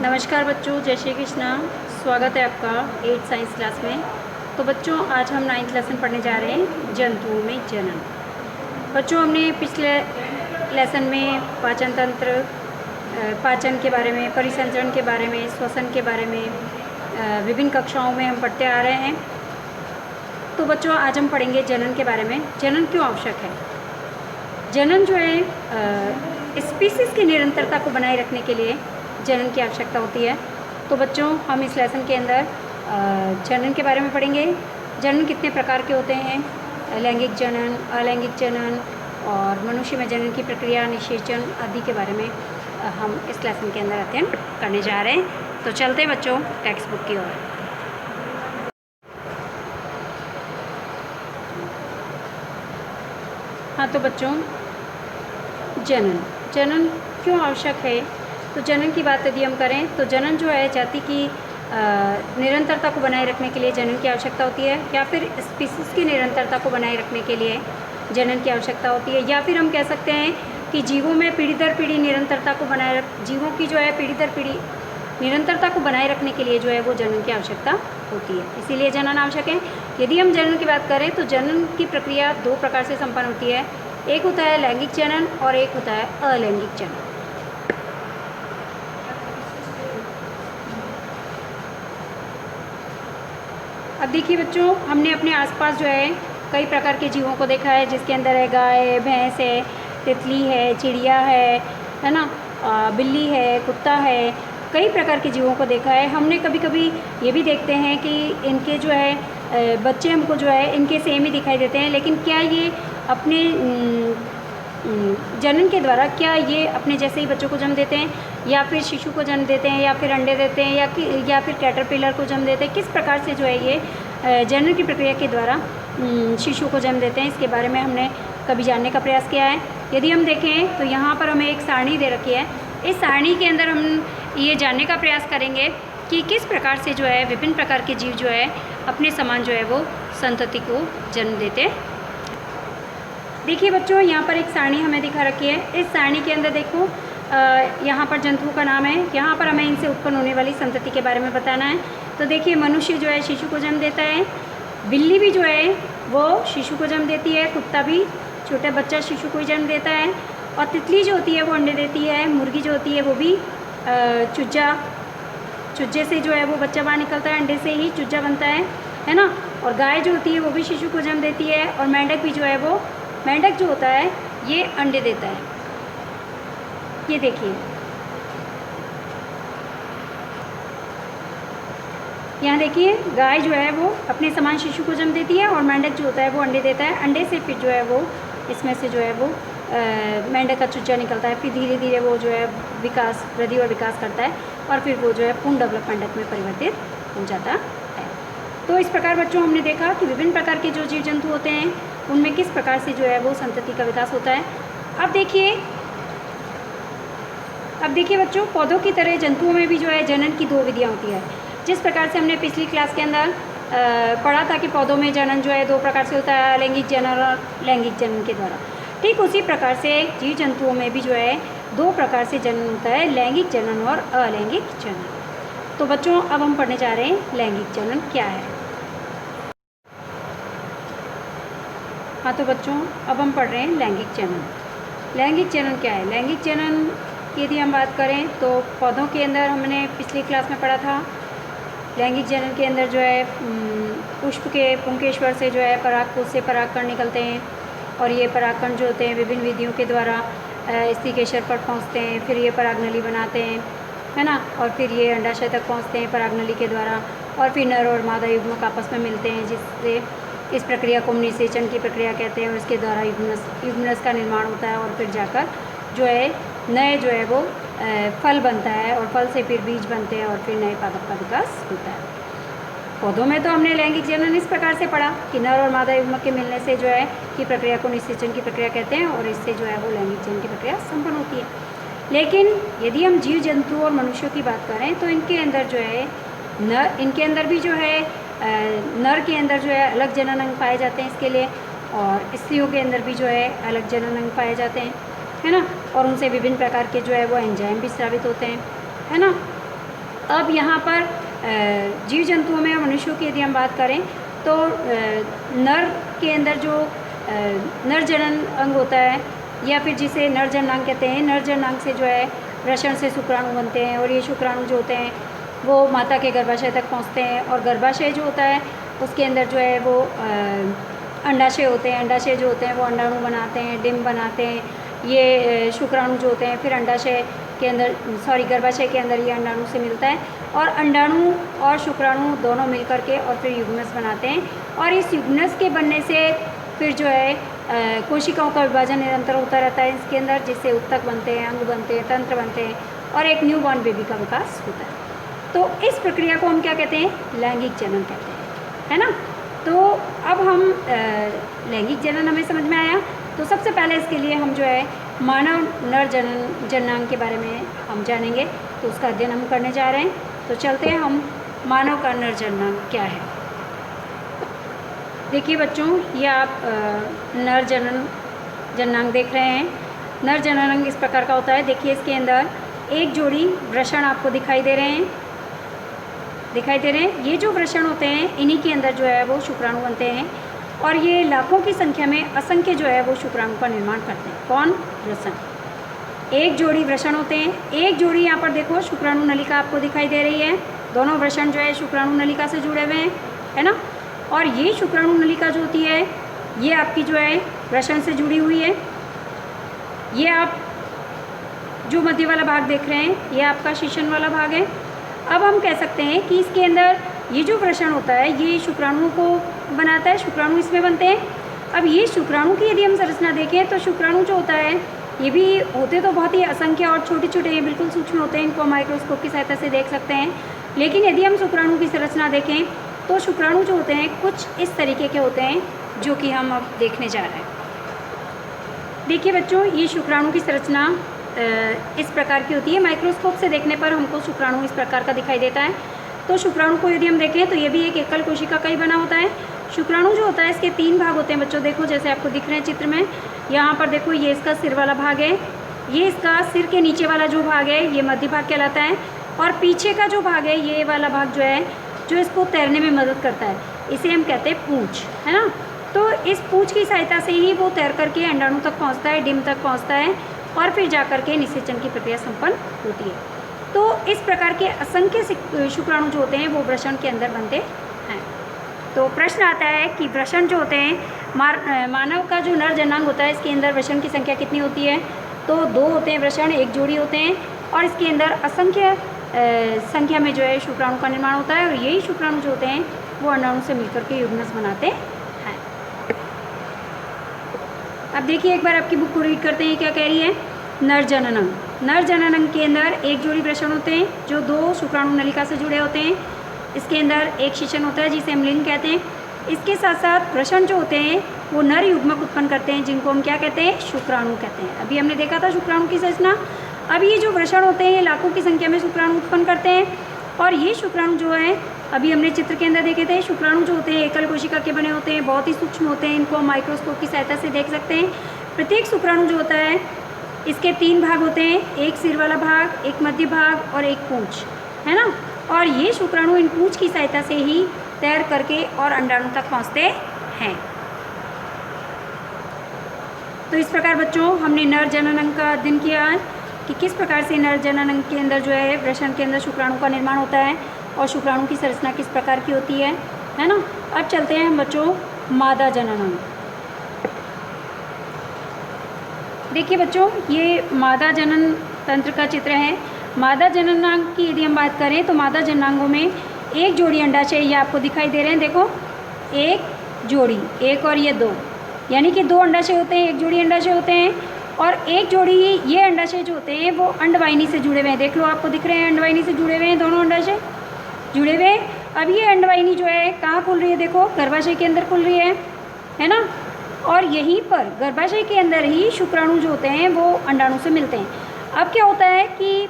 नमस्कार बच्चों, जय श्री कृष्णा। स्वागत है आपका 8th साइंस क्लास में। तो बच्चों, आज हम 9th लेसन पढ़ने जा रहे हैं, जंतुओं में जनन। बच्चों, हमने पिछले लेसन में पाचन तंत्र, पाचन के बारे में, परिसंचरण के बारे में, श्वसन के बारे में विभिन्न कक्षाओं में हम पढ़ते आ रहे हैं। तो बच्चों, आज हम पढ़ेंगे जनन के बारे में। जनन क्यों आवश्यक है? जनन जो है स्पीसीज़ की निरंतरता को बनाए रखने के लिए जनन की आवश्यकता होती है। तो बच्चों, हम इस लेसन के अंदर जनन के बारे में पढ़ेंगे। जनन कितने प्रकार के होते हैं, लैंगिक जनन, अलैंगिक जनन और मनुष्य में जनन की प्रक्रिया, निषेचन आदि के बारे में हम इस लेसन के अंदर अध्ययन करने जा रहे हैं। तो चलते हैं बच्चों टेक्स्ट बुक की ओर। हाँ, तो बच्चों, जनन क्यों आवश्यक है? तो जनन की बात यदि हम करें तो जनन जो है जाति की निरंतरता को बनाए रखने के लिए जनन की आवश्यकता होती है, या फिर स्पीसीज़ की निरंतरता को बनाए रखने के लिए जनन की आवश्यकता होती है, या फिर हम कह सकते हैं कि जीवों में पीढ़ी दर पीढ़ी निरंतरता को जीवों की जो है पीढ़ी दर पीढ़ी निरंतरता को बनाए रखने के लिए जो है वो जनन की आवश्यकता होती है। इसीलिए जनन आवश्यक है। यदि हम जनन की बात करें तो जनन की प्रक्रिया दो प्रकार से संपन्न होती है। एक होता है लैंगिक जनन और एक होता है अलैंगिक जनन। अब देखिए बच्चों, हमने अपने आसपास जो है कई प्रकार के जीवों को देखा है, जिसके अंदर है गाय, भैंस है, तितली है, चिड़िया है ना, बिल्ली है, कुत्ता है, कई प्रकार के जीवों को देखा है। हमने कभी कभी ये भी देखते हैं कि इनके जो है बच्चे हमको जो है इनके सेम ही दिखाई देते हैं, लेकिन क्या ये अपने जनन के द्वारा क्या ये अपने जैसे ही बच्चों को जन्म देते हैं, या फिर शिशु को जन्म देते हैं, या फिर अंडे देते हैं, या फिर कैटरपिलर को जन्म देते हैं? किस प्रकार से जो है ये जनन की प्रक्रिया के द्वारा शिशु को जन्म देते हैं, इसके बारे में हमने कभी जानने का प्रयास किया है। यदि हम देखें तो यहाँ पर हमें एक सारणी दे रखी है। इस सारणी के अंदर हम ये जानने का प्रयास करेंगे कि किस प्रकार से जो है विभिन्न प्रकार के जीव जो है अपने समान जो है वो संतति को जन्म देते। देखिए बच्चों, यहाँ पर एक सारणी हमें दिखा रखी है। इस सारणी के अंदर देखो, यहाँ पर जंतुओं का नाम है, यहाँ पर हमें इनसे उत्पन्न होने वाली संतति के बारे में बताना है। तो देखिए, मनुष्य जो है शिशु को जन्म देता है, बिल्ली भी जो है वो शिशु को जन्म देती है, कुत्ता भी छोटा बच्चा शिशु को ही जन्म देता है, और तितली जो होती है वो अंडे देती है, मुर्गी जो होती है वो भी चूजे से जो है वो बच्चा बाहर निकलता है, अंडे से ही चूजा बनता है ना। और गाय जो होती है वो भी शिशु को जन्म देती है, और मेंढक भी जो है वो मेंढक जो होता है ये अंडे देता है। ये देखिए, यहाँ देखिए, गाय जो है वो अपने समान शिशु को जन्म देती है, और मेंढक जो होता है वो अंडे देता है। अंडे से फिर जो है वो इसमें से जो है वो मेंढक का चूजा निकलता है। फिर धीरे धीरे वो जो है वृद्धि और विकास करता है, और फिर वो जो है पूर्ण डेवलपमेंट में परिवर्तित हो जाता है। तो इस प्रकार बच्चों, हमने देखा कि विभिन्न प्रकार के जो जीव जंतु होते हैं उनमें किस प्रकार से जो है वो संतति का विकास होता है। अब देखिए बच्चों, पौधों की तरह जंतुओं में भी जो है जनन की दो विधियाँ होती है। जिस प्रकार से हमने पिछली क्लास के अंदर पढ़ा था कि पौधों में जनन जो है दो प्रकार से होता है, अलैंगिक जनन और लैंगिक जनन के द्वारा। ठीक उसी प्रकार से जीव जंतुओं में भी जो है दो प्रकार से जनन होता है, लैंगिक जनन और अलैंगिक जनन। तो बच्चों, अब हम पढ़ने जा रहे हैं लैंगिक जनन क्या है। हाँ, तो बच्चों, अब हम पढ़ रहे हैं लैंगिक जनन। लैंगिक जनन क्या है? लैंगिक जनन की यदि हम बात करें तो पौधों के अंदर हमने पिछली क्लास में पढ़ा था, लैंगिक जनन के अंदर जो है पुष्प के पुंकेश्वर से जो है परागकोश से परागकण निकलते हैं, और ये परागकण जो होते हैं विभिन्न विधियों के द्वारा स्त्री केशर पर पहुँचते हैं, फिर ये परागनली बनाते हैं, है ना, और फिर ये अंडाशय तक पहुँचते हैं परागनली के द्वारा, और फिर नर और मादा युग्मक आपस में मिलते हैं, जिससे इस प्रक्रिया को निषेचन की प्रक्रिया कहते हैं, और इसके द्वारा युग्मनस का निर्माण होता है, और फिर जाकर जो है नए जो है वो फल बनता है, और फल से फिर बीज बनते हैं, और फिर नए पादप का विकास होता है। पौधों में तो हमने लैंगिक जनन इस प्रकार से पढ़ा कि नर और मादा युग्मक के मिलने से जो है की प्रक्रिया को निषेचन की प्रक्रिया कहते हैं, और इससे जो है वो लैंगिक जनन की प्रक्रिया संपन्न होती है। लेकिन यदि हम जीव जंतु और मनुष्यों की बात करें तो इनके अंदर जो है इनके अंदर भी जो है नर के अंदर जो है अलग जनन अंग पाए जाते हैं इसके लिए, और स्त्रियों के अंदर भी जो है अलग जनन अंग पाए जाते हैं, है ना, और उनसे विभिन्न प्रकार के जो है वो एंजाइम भी स्रावित होते हैं, है ना। अब यहाँ पर जीव जंतुओं में मनुष्यों की यदि हम बात करें तो नर के अंदर जो नर जनन अंग होता है या फिर जिसे नर जननांग कहते हैं, नर जननांग से जो है वृषण से शुक्राणु बनते हैं और ये शुक्राणु जो होते हैं वो माता के गर्भाशय तक पहुँचते हैं और गर्भाशय जो होता है उसके अंदर जो है वो अंडाशय होते हैं। अंडाशय जो होते हैं वो अंडाणु बनाते हैं, डिम्ब बनाते हैं। ये शुक्राणु जो होते हैं फिर अंडाशय के अंदर गर्भाशय के अंदर ये अंडाणु से मिलता है और अंडाणु और शुक्राणु दोनों मिल कर के और फिर युग्मनस बनाते हैं और इस युग्मनस के बनने से फिर जो है कोशिकाओं का विभाजन निरंतर होता रहता है इसके अंदर, जिससे उत्तक बनते हैं, अंग बनते हैं, तंत्र बनते हैं और एक न्यूबॉर्न बेबी का विकास होता है। तो इस प्रक्रिया को हम क्या कहते हैं? लैंगिक जनन कहते हैं, है ना। तो अब हम लैंगिक जनन हमें समझ में आया। तो सबसे पहले इसके लिए हम जो है मानव नर जननांग के बारे में हम जानेंगे, तो उसका अध्ययन हम करने जा रहे हैं। तो चलते हैं हम मानव का नर जननांग क्या है। देखिए बच्चों, ये आप नर जननांग देख रहे हैं। नर जननांग इस प्रकार का होता है। देखिए इसके अंदर एक जोड़ी वृषण आपको दिखाई दे रहे हैं। ये जो वृषण होते हैं इन्हीं के अंदर जो है वो शुक्राणु बनते हैं और ये लाखों की संख्या में असंख्य जो है वो शुक्राणु का निर्माण करते हैं। कौन? वृषण। एक जोड़ी वृषण होते हैं। एक जोड़ी यहाँ पर देखो शुक्राणु नलिका आपको दिखाई दे रही है। दोनों वृषण जो है शुक्राणु नलिका से जुड़े हुए हैं, है ना। और ये शुक्राणु नलिका जो होती है ये आपकी जो है वृषण से जुड़ी हुई है। ये आप जो मध्य वाला भाग देख रहे हैं ये आपका शीशन वाला भाग है। अब हम कह सकते हैं कि इसके अंदर ये जो वृषण होता है ये शुक्राणुओं को बनाता है, शुक्राणु इसमें बनते हैं। अब ये शुक्राणु की यदि हम संरचना देखें तो शुक्राणु जो होता है ये भी होते तो बहुत ही असंख्य और छोटे छोटे, ये बिल्कुल सूक्ष्म होते हैं, इनको माइक्रोस्कोप की सहायता से देख सकते हैं। लेकिन यदि हम शुक्राणु की संरचना देखें तो शुक्राणु जो होते हैं कुछ इस तरीके के होते हैं जो कि हम अब देखने जा रहे हैं। देखिए बच्चों, ये शुक्राणु की संरचना इस प्रकार की होती है। माइक्रोस्कोप से देखने पर हमको शुक्राणु इस प्रकार का दिखाई देता है। तो शुक्राणु को यदि हम देखें तो ये भी एक एकल कोशिका का ही बना होता है। शुक्राणु जो होता है इसके 3 भाग होते हैं बच्चों। देखो जैसे आपको दिख रहे हैं चित्र में, यहाँ पर देखो ये इसका सिर वाला भाग है, ये इसका सिर के नीचे वाला जो भाग है ये मध्य भाग कहलाता है और पीछे का जो भाग है ये वाला भाग जो है जो इसको तैरने में मदद करता है, इसे हम कहते हैं पूंछ, है ना। तो इस पूंछ की सहायता से ही वो तैर करके अंडाणु तक पहुँचता है, डिम्ब तक पहुँचता है और फिर जा कर के निषेचन की प्रक्रिया संपन्न होती है। तो इस प्रकार के असंख्य शुक्राणु जो होते हैं वो वृषण के अंदर बनते हैं। तो प्रश्न आता है कि वृषण जो होते हैं, मानव का जो नर जननांग होता है इसके अंदर वृषण की संख्या कितनी होती है? तो 2 होते हैं वृषण, एक जोड़ी होते हैं और इसके अंदर असंख्य संख्या में जो है शुक्राणु का निर्माण होता है और यही शुक्राणु जो होते हैं वो अंडाणु से मिलकर के युग्मनस बनाते हैं। अब देखिए एक बार आपकी बुक को रीड करते हैं क्या कह रही है। नर जननांग। नर जननांग के अंदर एक जोड़ी वृषण होते हैं जो 2 शुक्राणु नलिका से जुड़े होते हैं। इसके अंदर एक शीशन होता है जिसे हम लिंग कहते हैं। इसके साथ साथ वृषण जो होते हैं वो नर युग्मक उत्पन्न करते हैं जिनको हम क्या कहते हैं? शुक्राणु कहते हैं। अभी हमने देखा था शुक्राणु की संरचना। अब ये जो वृषण होते हैं ये लाखों की संख्या में शुक्राणु उत्पन्न करते हैं और ये शुक्राणु जो है अभी हमने चित्र के अंदर देखे थे, शुक्राणु जो होते हैं एकल कोशिका के बने होते हैं, बहुत ही सूक्ष्म होते हैं, इनको माइक्रोस्कोप की सहायता से देख सकते हैं। प्रत्येक शुक्राणु जो होता है इसके 3 भाग होते हैं, एक सिर वाला भाग, एक मध्य भाग और एक पूंछ, है ना। और ये शुक्राणु इन पूंछ की सहायता से ही तैर करके और अंडाणु तक पहुँचते हैं। तो इस प्रकार बच्चों हमने नर जननांग का अध्ययन किया है कि किस प्रकार से नर जननांग के अंदर जो है वृषण के अंदर शुक्राणु का निर्माण होता है और शुक्राणु की संरचना किस प्रकार की होती है ना। अब चलते हैं हम बच्चों मादा जननांग। देखिए बच्चों, ये मादा जनन तंत्र का चित्र है। मादा जननांग की यदि हम बात करें तो मादा जननांगों में एक जोड़ी अंडाशय ये आपको दिखाई दे रहे हैं। देखो एक जोड़ी, एक और ये 2, यानी कि 2 अंडाशय होते हैं, एक जोड़ी अंडाशय होते हैं और एक जोड़ी ये अंडाशय जो होते हैं वो अंडवाहिनी से जुड़े हुए हैं। देख लो आपको दिख रहे हैं अंडवाहिनी से जुड़े हुए हैं, दोनों अंडाशय जुड़े हुए। अब ये अंडवाहिनी जो है कहाँ खुल रही है? देखो गर्भाशय के अंदर खुल रही है ना। और यहीं पर गर्भाशय के अंदर ही शुक्राणु जो होते हैं वो अंडाणु से मिलते हैं। अब क्या होता है कि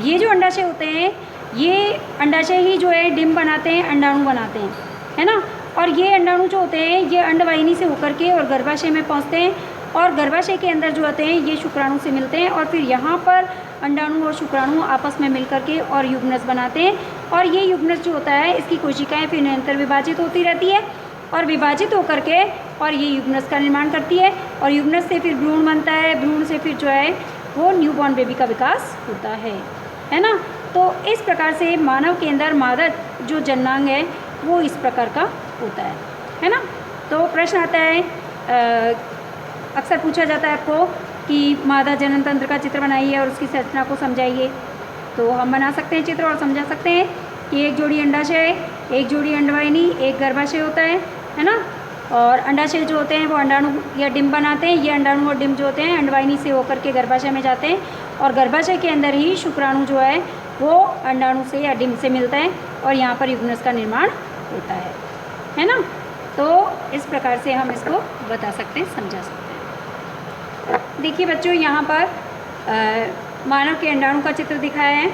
ये जो अंडाशय होते हैं ये अंडाशय ही जो है डिम्ब बनाते हैं, अंडाणु बनाते हैं, है ना। और ये अंडाणु जो होते हैं ये अंडवाहिनी से होकर के और गर्भाशय में पहुंचते हैं और गर्भाशय के अंदर जो होते हैं ये शुक्राणु से मिलते हैं और फिर यहाँ पर अंडाणु और शुक्राणु आपस में मिल करके और युग्नज बनाते हैं। और ये युग्नज जो होता है इसकी कोशिकाएं फिर निरंतर विभाजित होती रहती है और विभाजित होकर के और ये युग्नज का निर्माण करती है और युग्नज से फिर भ्रूण बनता है, भ्रूण से फिर जो है वो न्यूबॉर्न बेबी का विकास होता है ना। तो इस प्रकार से मानव के अंदर मादा जो जननांग है वो इस प्रकार का होता है ना। तो प्रश्न आता है, अक्सर पूछा जाता है आपको कि मादा जनन तंत्र का चित्र बनाइए और उसकी संरचना को समझाइए। तो हम बना सकते हैं चित्र और समझा सकते हैं कि एक जोड़ी अंडाशय, एक जोड़ी अंडवाहिनी, एक गर्भाशय होता है ना। और अंडाशय जो होते हैं वो अंडाणु या डिंब बनाते हैं। ये अंडाणु और डिंब जो होते हैं अंडवाहिनी से होकर के गर्भाशय में जाते हैं और गर्भाशय के अंदर ही शुक्राणु जो है वो अंडाणु से या डिंब से मिलता है और यहाँ पर युग्नज का निर्माण होता है ना। तो इस प्रकार से हम इसको बता सकते हैं, समझा सकते हैं। देखिए बच्चों, यहाँ पर मानव के अंडाणु का चित्र दिखाया है।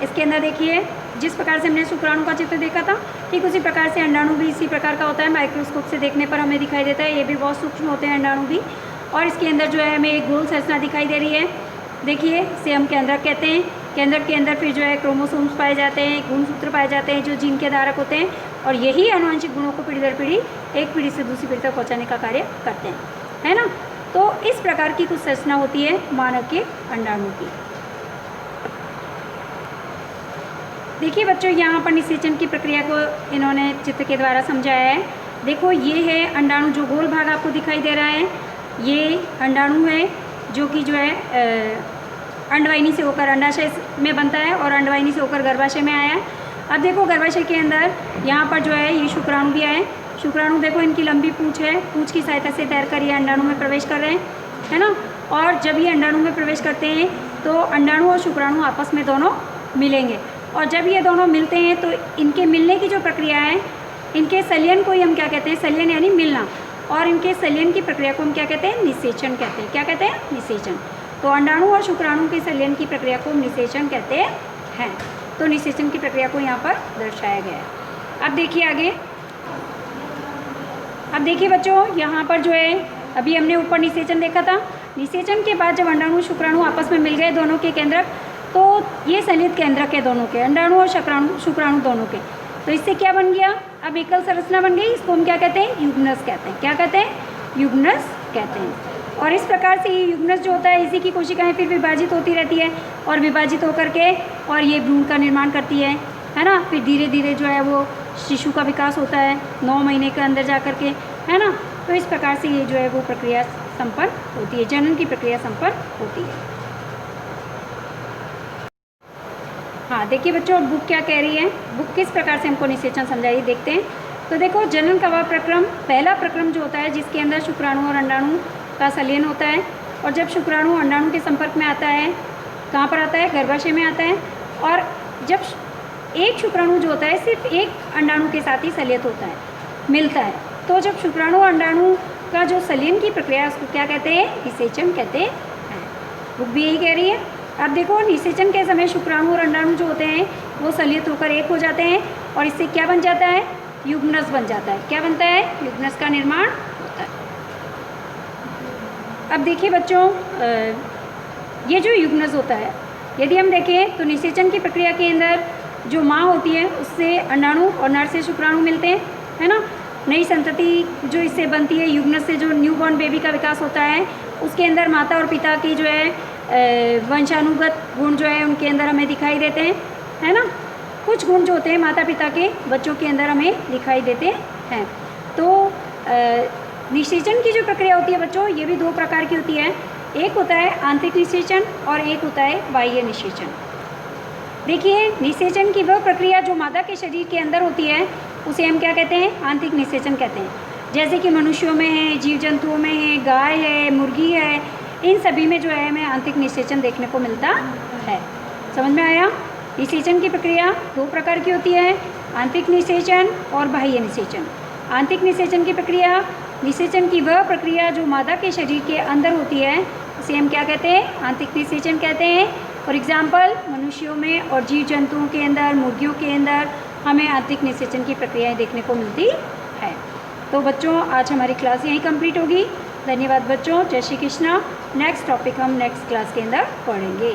इसके अंदर देखिए जिस प्रकार से हमने शुक्राणु का चित्र देखा था ठीक उसी प्रकार से अंडाणु भी इसी प्रकार का होता है। माइक्रोस्कोप से देखने पर हमें दिखाई देता है, ये भी बहुत सूक्ष्म होते हैं अंडाणु भी। और इसके अंदर जो है हमें एक गोल संरचना दिखाई दे रही है। देखिए इसे हम केंद्रक कहते हैं। केंद्रक के अंदर फिर जो है क्रोमोसोम्स पाए जाते हैं, गुणसूत्र पाए जाते हैं जो जीन के धारक होते हैं और यही आनुवंशिक गुणों को पीढ़ी दर पीढ़ी एक पीढ़ी से दूसरी पीढ़ी तक पहुँचाने का कार्य करते हैं, है ना। तो इस प्रकार की कुछ संरचना होती है मानव के अंडाणु की। देखिए बच्चों, यहाँ पर निषेचन की प्रक्रिया को इन्होंने चित्र के द्वारा समझाया है। देखो ये है अंडाणु, जो गोल भाग आपको दिखाई दे रहा है ये अंडाणु है जो कि जो है अंडवाहिनी से होकर अंडाशय में बनता है और अंडवाहिनी से होकर गर्भाशय में आया है। अब देखो गर्भाशय के अंदर यहाँ पर जो है ये शुक्राणु भी आए। शुक्राणु देखो इनकी लंबी पूँछ है, पूँछ की सहायता से तैरकर ये अंडाणु में प्रवेश कर रहे हैं, है ना। और जब ये अंडाणु में प्रवेश करते हैं तो अंडाणु और शुक्राणु आपस में दोनों मिलेंगे और जब ये दोनों मिलते हैं तो इनके मिलने की जो प्रक्रिया है, इनके संलयन को ही हम क्या कहते हैं, संलयन यानी मिलना, और इनके संलयन की प्रक्रिया को हम क्या कहते हैं, निषेचन कहते हैं। क्या कहते हैं, निषेचन। तो अंडाणु और शुक्राणु के संलयन की प्रक्रिया को निषेचन कहते हैं। तो निषेचन की प्रक्रिया को यहाँ पर दर्शाया गया है। अब देखिए आगे, अब देखिए बच्चों, यहाँ पर जो है अभी हमने ऊपर निषेचन देखा था। निषेचन के बाद जब अंडाणु शुक्राणु आपस में मिल गए दोनों के केंद्रक, तो ये संलित केंद्रक है दोनों के, अंडाणु और शुक्राणु दोनों के। तो इससे क्या बन गया, अब एकल संरचना बन गई। इसको हम क्या कहते हैं, युग्नज कहते हैं। क्या कहते हैं, युग्नज कहते हैं। और इस प्रकार से ये युग्नज जो होता है इसी की कोशिकाएं फिर विभाजित होती रहती है और विभाजित होकर के और ये भ्रूण का निर्माण करती है ना। फिर धीरे धीरे जो है वो शिशु का विकास होता है 9 महीने के अंदर जा कर के, है ना। तो इस प्रकार से ये जो है वो प्रक्रिया संपन्न होती है, जनन की प्रक्रिया संपन्न होती है। हाँ देखिए बच्चों, बुक क्या कह रही है, बुक किस प्रकार से हमको निषेचन समझाइए, देखते हैं। तो देखो, जनन का वह प्रक्रम, पहला प्रक्रम जो होता है जिसके अंदर शुक्राणु और अंडाणु का संलयन होता है और जब शुक्राणु अंडाणु के संपर्क में आता है, कहाँ पर आता है, गर्भाशय में आता है। और जब एक शुक्राणु जो होता है सिर्फ एक अंडाणु के साथ ही संलयित होता है, मिलता है। तो जब शुक्राणु अंडाणु का जो संलयन की प्रक्रिया है उसको क्या कहते हैं, निषेचन कहते हैं। बुक भी यही कह रही है। अब देखो, निषेचन के समय शुक्राणु और अंडाणु जो होते हैं वो संलयित होकर एक हो जाते हैं और इससे क्या बन जाता है, युग्नज बन जाता है। क्या बनता है, युग्नज का निर्माण होता है। अब देखिए बच्चों, ये जो युग्नज होता है, यदि हम देखें तो निषेचन की प्रक्रिया के अंदर जो माँ होती है उससे अंडाणु और नर से शुक्राणु मिलते हैं, है ना। नई संतति जो इससे बनती है, युग्नज से जो न्यूबॉर्न बेबी का विकास होता है उसके अंदर माता और पिता की जो है वंशानुगत गुण जो है उनके अंदर हमें दिखाई देते हैं, है ना। कुछ गुण जो होते हैं माता पिता के बच्चों के अंदर हमें दिखाई देते हैं। तो निषेचन की जो प्रक्रिया होती है बच्चों, ये भी 2 प्रकार की होती है। एक होता है आंतरिक निषेचन और एक होता है बाह्य निषेचन। देखिए, निषेचन की वह प्रक्रिया जो मादा के शरीर के अंदर होती है उसे हम क्या कहते हैं, आंतरिक निषेचन कहते हैं। जैसे कि मनुष्यों में है, जीव जंतुओं में है, गाय है, मुर्गी है, इन सभी में जो है हमें आंतरिक निषेचन देखने को मिलता है। समझ में आया। निषेचन की प्रक्रिया 2 प्रकार की होती है, आंतरिक निषेचन और बाह्य निषेचन। आंतरिक निषेचन की प्रक्रिया, निषेचन की वह प्रक्रिया जो मादा के शरीर के अंदर होती है उसे हम क्या कहते हैं, आंतरिक निषेचन कहते हैं। फॉर एग्जाम्पल, मनुष्यों में और जीव जंतुओं के अंदर, मुर्गियों के अंदर हमें आंतरिक निषेचन की प्रक्रियाएँ देखने को मिलती है। तो बच्चों, आज हमारी क्लास यहीं कंप्लीट होगी। धन्यवाद बच्चों। जय श्री कृष्णा। नेक्स्ट टॉपिक हम नेक्स्ट क्लास के अंदर पढ़ेंगे।